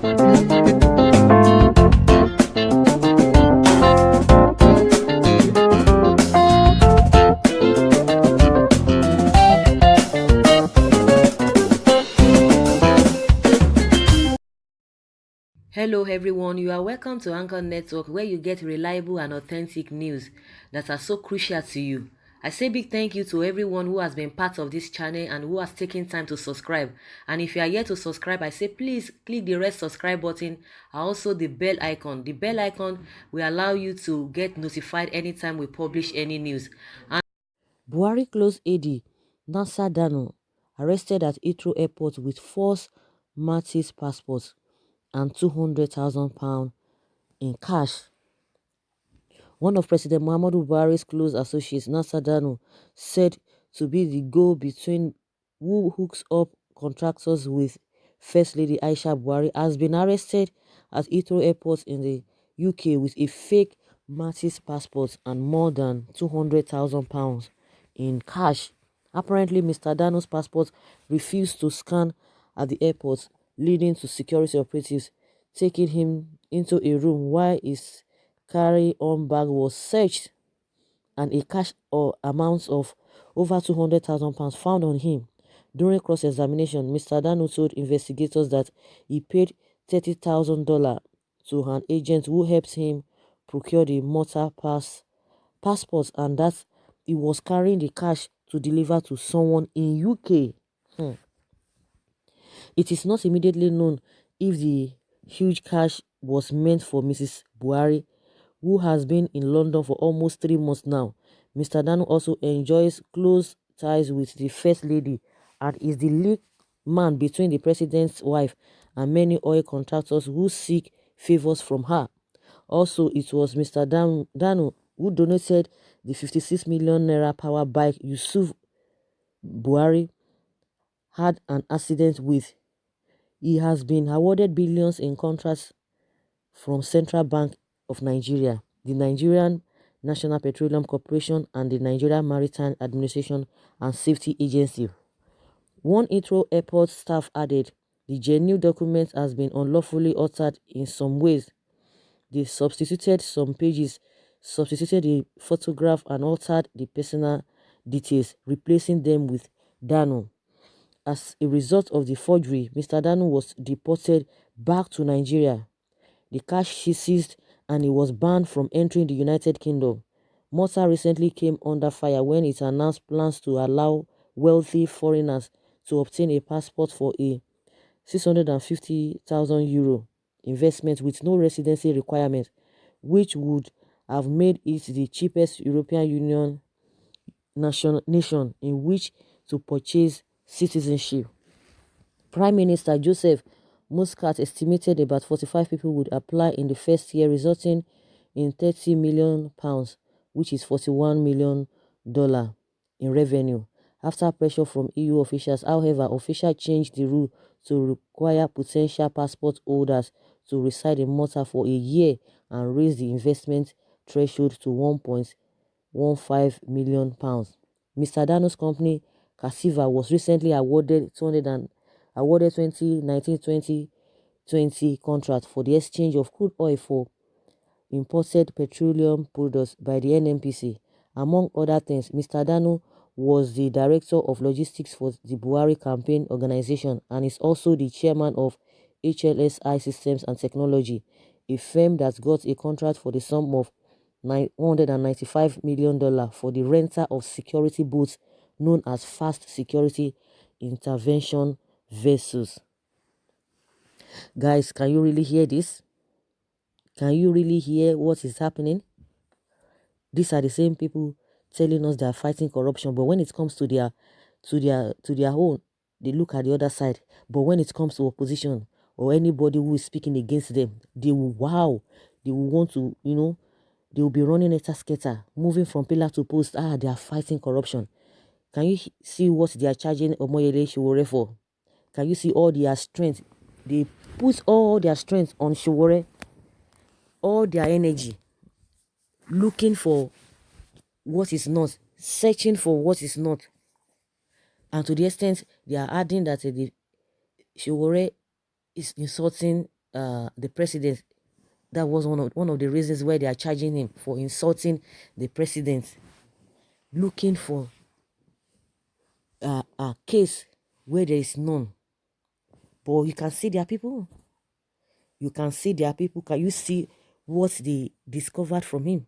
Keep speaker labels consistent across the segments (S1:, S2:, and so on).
S1: Hello everyone, you are welcome to Anchor Network where you get reliable and authentic news that are so crucial to you. I say big thank you to everyone who has been part of this channel and who has taken time to subscribe. And if you are yet to subscribe, I say please click the red subscribe button and also the bell icon. The bell icon will allow you to get notified anytime we publish any news. And Buhari close Aide Nasa Dano arrested at Heathrow Airport with false Maltese passports and £200,000 in cash. One of President Muhammadu Buhari's close associates, Nasser Dano, said to be the go-between who hooks up contractors with First Lady Aisha Buhari, has been arrested at Heathrow Airport in the UK with a fake Maltese passport and more than £200,000 in cash. Apparently, Mr. Dano's passport refused to scan at the airport, leading to security operatives taking him into a room while his carry-on bag was searched and a cash or amount of over £200,000 found on him. During cross-examination, Mr. Dano told investigators that he paid $30,000 to an agent who helped him procure the Malta passports and that he was carrying the cash to deliver to someone in UK. It is not immediately known if the huge cash was meant for Mrs. Buhari, who has been in London for almost 3 months now. Mr. Dano also enjoys close ties with the First Lady and is the lead man between the president's wife and many oil contractors who seek favors from her. Also, it was Mr. Dano who donated the 56 million naira power bike Yusuf Buhari had an accident with. He has been awarded billions in contracts from Central Bank of Nigeria, the Nigerian National Petroleum Corporation, and the Nigerian Maritime Administration and Safety Agency. One Heathrow Airport staff added, the genuine document has been unlawfully altered in some ways. They substituted some pages, substituted a photograph and altered the personal details, replacing them with Dano. As a result of the forgery, Mr. Dano was deported back to Nigeria. The cash she seized and he was banned from entering the United Kingdom. Malta recently came under fire when it announced plans to allow wealthy foreigners to obtain a passport for a €650,000 investment with no residency requirement, which would have made it the cheapest European Union nation in which to purchase citizenship. Prime Minister Joseph Muscat estimated about 45 people would apply in the first year, resulting in £30 million, which is $41 million in revenue. After pressure from EU officials, however, officials changed the rule to require potential passport holders to reside in Malta for a year and raise the investment threshold to £1.15 million. Mr. Dano's company, Casiva, was recently awarded 2019-2020 contract for the exchange of crude oil for imported petroleum products by the NNPC. Among other things, Mr. Dano was the director of logistics for the Buhari campaign organization and is also the chairman of HLSI Systems and Technology, a firm that got a contract for the sum of $195 million for the rental of security boats known as fast security intervention vessels. Guys, can you really hear this? Can you really hear what is happening? These are the same people telling us they are fighting corruption, but when it comes to their own, they look at the other side. But when it comes to opposition or anybody who is speaking against them, they will they will want to, they will be running a scatter, moving from pillar to post. They are fighting corruption. Can you see what they are charging Omoyele Sowore for? Can you see all their strength? They put all their strength on Sowore, all their energy, looking for what is not, searching for what is not. And to the extent they are adding that the Sowore is insulting the president. That was one of the reasons why they are charging him for insulting the president, looking for a case where there is none. But you can see their people. You can see their people. Can you see what they discovered from him?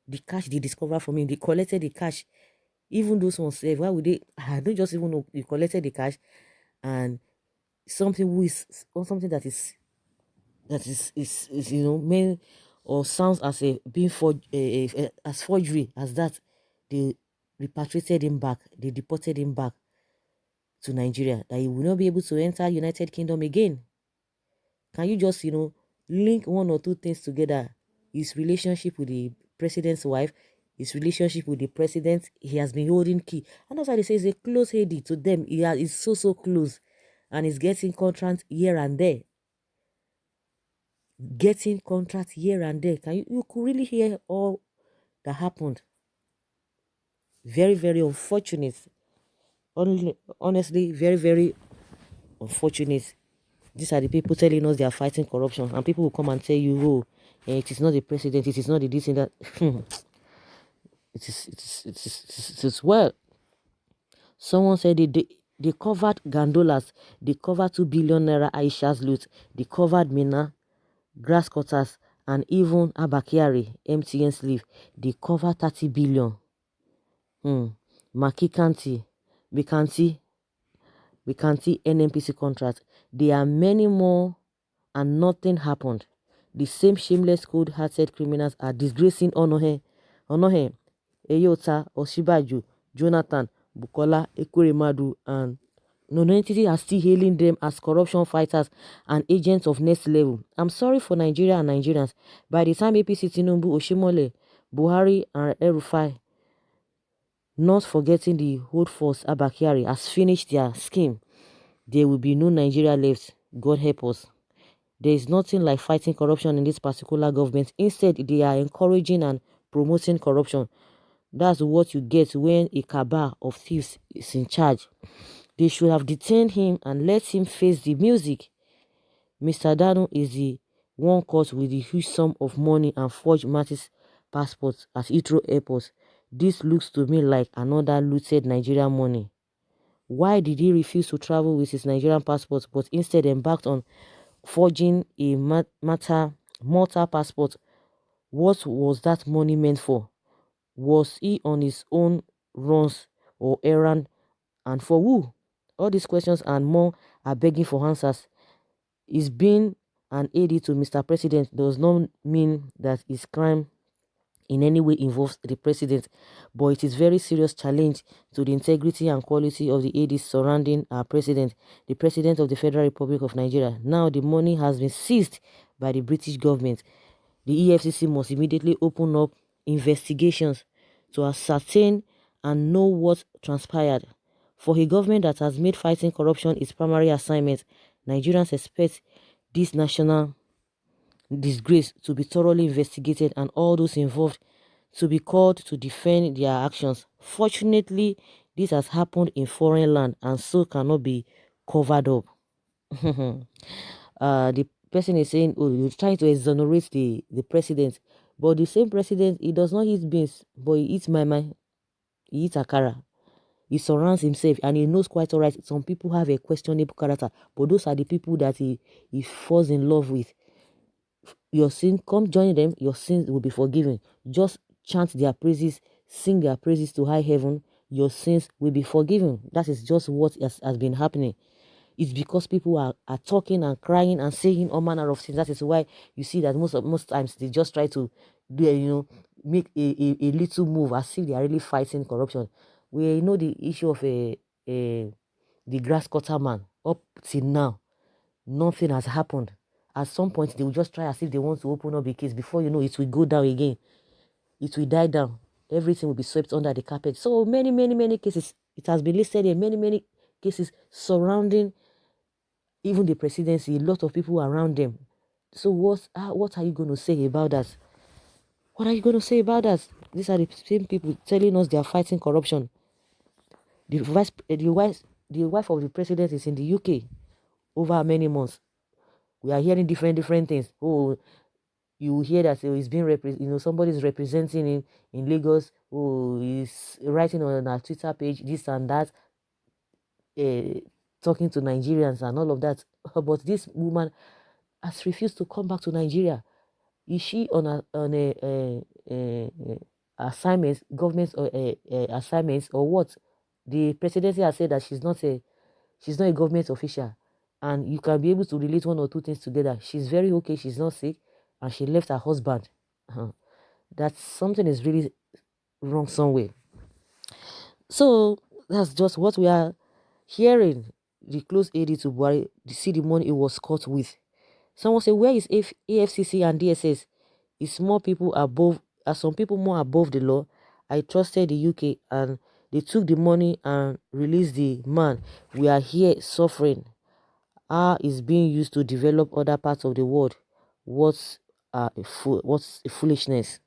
S1: The cash they discovered from him. They collected the cash. Even those ones say, why would they? I don't just even know. You collected the cash, and something who is or something that is meant or sounds as a being for as forgery as that. They repatriated him back. They deported him back to Nigeria. That he will not be able to enter United Kingdom again. Can you just link one or two things together? His relationship with the president's wife, his relationship with the president, he has been holding key, and that's why they say he's a close head to them. He's so close, and he's getting contracts here and there. Getting contracts here and there. Can you could really hear all that happened? Very, very unfortunate. Honestly, very, very unfortunate. These are the people telling us they are fighting corruption, and people will come and tell you, oh, it is not the president, it is not the this and that. It is well. Someone said they covered gondolas, they covered 2 billion naira Aisha's loot, they covered Mina, grass cutters, and even Abakari, MTN sleeve. They covered 30 billion. Maki Bikanti, NNPC contract. There are many more, and nothing happened. The same shameless, cold-hearted criminals are disgracing Onohe, Eyota, Oshibaju, Jonathan, Bukola, Ekweremadu, and non-entity are still hailing them as corruption fighters and agents of next level. I'm sorry for Nigeria and Nigerians. By the time APC, Tinubu, Oshimole, Buhari, and El-Rufai, not forgetting the hold force Abakari, has finished their scheme, there will be no Nigeria left. God help us. There is nothing like fighting corruption in this particular government. Instead, they are encouraging and promoting corruption. That's what you get when a cabal of thieves is in charge. They should have detained him and let him face the music. Mr. Dano is the one caught with the huge sum of money and forged Mattis passports at Heathrow Airport. This looks to me like another looted Nigerian money. Why did he refuse to travel with his Nigerian passport but instead embarked on forging a Malta passport? What was that money meant for? Was he on his own runs or errand, and for who? All these questions and more are begging for answers. Is being an aide to Mr. President does not mean that his crime in any way involves the president, but it is very serious challenge to the integrity and quality of the aides surrounding our president, the president of the Federal Republic of Nigeria. Now the money has been seized by the British government. The EFCC must immediately open up investigations to ascertain and know what transpired. For a government that has made fighting corruption its primary assignment, Nigerians expect this national disgrace to be thoroughly investigated and all those involved to be called to defend their actions. Fortunately, this has happened in foreign land and so cannot be covered up. The person is saying, oh, you're trying to exonerate the president. But the same president, he does not eat beans, but he eats mama, he eats akara. He surrounds himself and he knows quite all right. Some people have a questionable character, but those are the people that he falls in love with. Your sin, come join them, your sins will be forgiven. Just chant their praises, sing their praises to high heaven, your sins will be forgiven. That is just what has been happening. It's because people are talking and crying and saying all manner of things. That is why you see that most times they just try to make a little move as if they are really fighting corruption. We know the issue of the grass cutter man. Up till now, nothing has happened. At some point, they will just try as if they want to open up a case. Before you know, it will go down again. It will die down. Everything will be swept under the carpet. So many cases. It has been listed in many cases surrounding even the presidency. A lot of people around them. So what are you going to say about that? What are you going to say about that? These are the same people telling us they are fighting corruption. The wife of the president is in the UK over many months We are hearing different things. Oh, you hear that he's being somebody's representing him in Lagos. Oh, he's writing on our Twitter page, this and that, uh, talking to Nigerians and all of that. But this woman has refused to come back to Nigeria. Is she on a assignments, government or assignments or what? The presidency has said that she's not a government official, and you can be able to relate one or two things together. She's very okay. She's not sick, and she left her husband. That something is really wrong somewhere. So that's just what we are hearing. The close aide to Buhari, see the money it was caught with. Someone say, where is AFCC and DSS? Is more people above, are some people more above the law? I trusted the UK and they took the money and released the man. We are here suffering. Is being used to develop other parts of the world. What's a foolishness?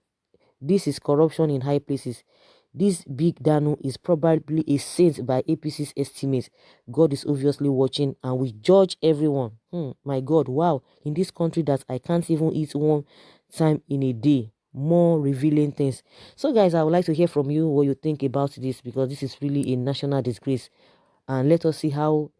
S1: This is corruption in high places. This big Dano is probably a saint by APC's estimate. God is obviously watching and we judge everyone. My God, wow. In this country that I can't even eat one time in a day. More revealing things. So guys, I would like to hear from you what you think about this, because this is really a national disgrace. And let us see how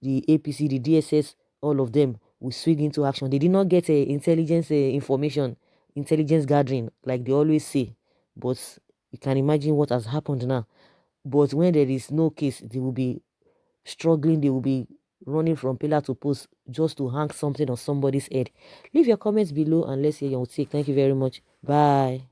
S1: the APC, the DSS, all of them will swing into action. They did not get intelligence information, intelligence gathering like they always say. But you can imagine what has happened now. But when there is no case, they will be struggling. They will be running from pillar to post just to hang something on somebody's head. Leave your comments below and let's hear your take. Thank you very much. Bye.